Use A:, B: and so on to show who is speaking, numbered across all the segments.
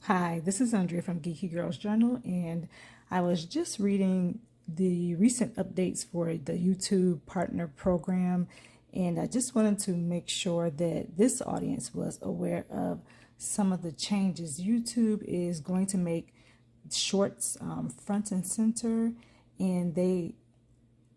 A: Hi, this is Andrea from Geeky Girls Journal, and I was just reading the recent updates for the YouTube Partner Program, and I just wanted to make sure that this audience was aware of some of the changes. YouTube is going to make shorts front and center, and they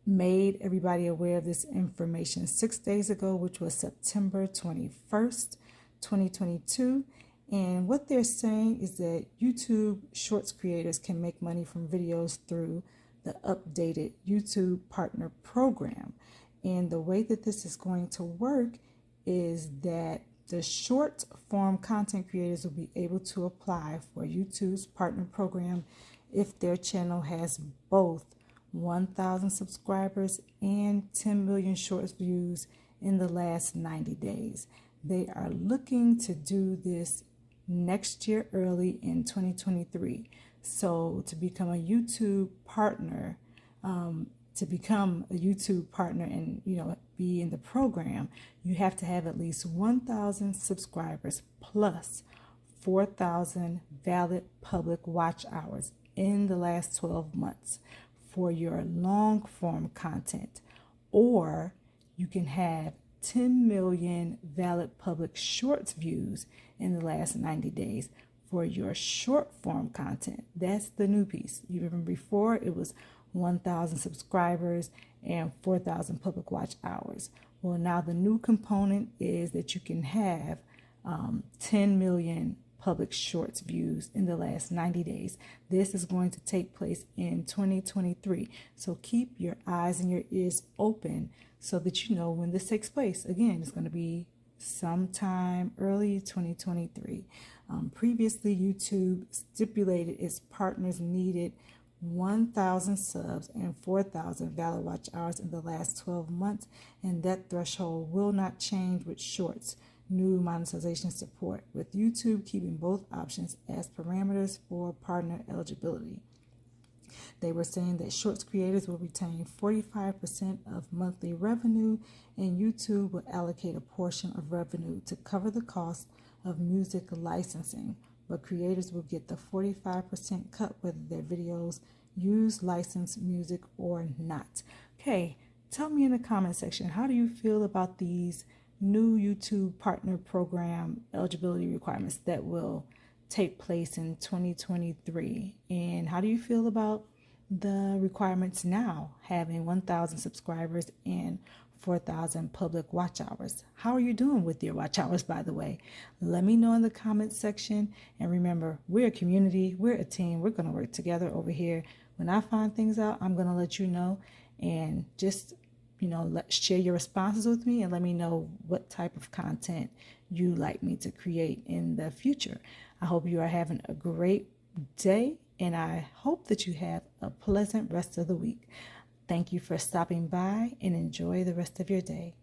A: made everybody aware of this information 6 days ago, which was September 21st, 2022. And what they're saying is that YouTube Shorts creators can make money from videos through the updated YouTube Partner Program. And the way that this is going to work is that the short form content creators will be able to apply for YouTube's Partner Program if their channel has both 1,000 subscribers and 10 million shorts views in the last 90 days. They are looking to do this next year early in 2023. So to become a YouTube partner, and be in the program, you have to have at least 1,000 subscribers plus 4,000 valid public watch hours in the last 12 months for your long form content, or you can have 10 million valid public shorts views in the last 90 days for your short form content. That's the new piece. You remember before it was 1,000 subscribers and 4,000 public watch hours. Well, now the new component is that you can have 10 million public shorts views in the last 90 days. This is going to take place in 2023. So keep your eyes and your ears open so that you know when this takes place. Again, it's going to be sometime early 2023. Previously, YouTube stipulated its partners needed 1,000 subs and 4,000 valid watch hours in the last 12 months, and that threshold will not change with Shorts' new monetization support, with YouTube keeping both options as parameters for partner eligibility. They were saying that Shorts creators will retain 45% of monthly revenue, and YouTube will allocate a portion of revenue to cover the cost of music licensing, but creators will get the 45% cut whether their videos use licensed music or not. Okay, tell me in the comment section, how do you feel about these new YouTube Partner Program eligibility requirements that will take place in 2023? And how do you feel about the requirements now, having 1,000 subscribers and 4,000 public watch hours? How are you doing with your watch hours, by the way? Let me know in the comments section. And remember, we're a community, we're a team, we're going to work together over here. When I find things out, I'm going to let you know, and just share your responses with me and let me know what type of content you like me to create in the future. I hope you are having a great day, and I hope that you have a pleasant rest of the week. Thank you for stopping by, and enjoy the rest of your day.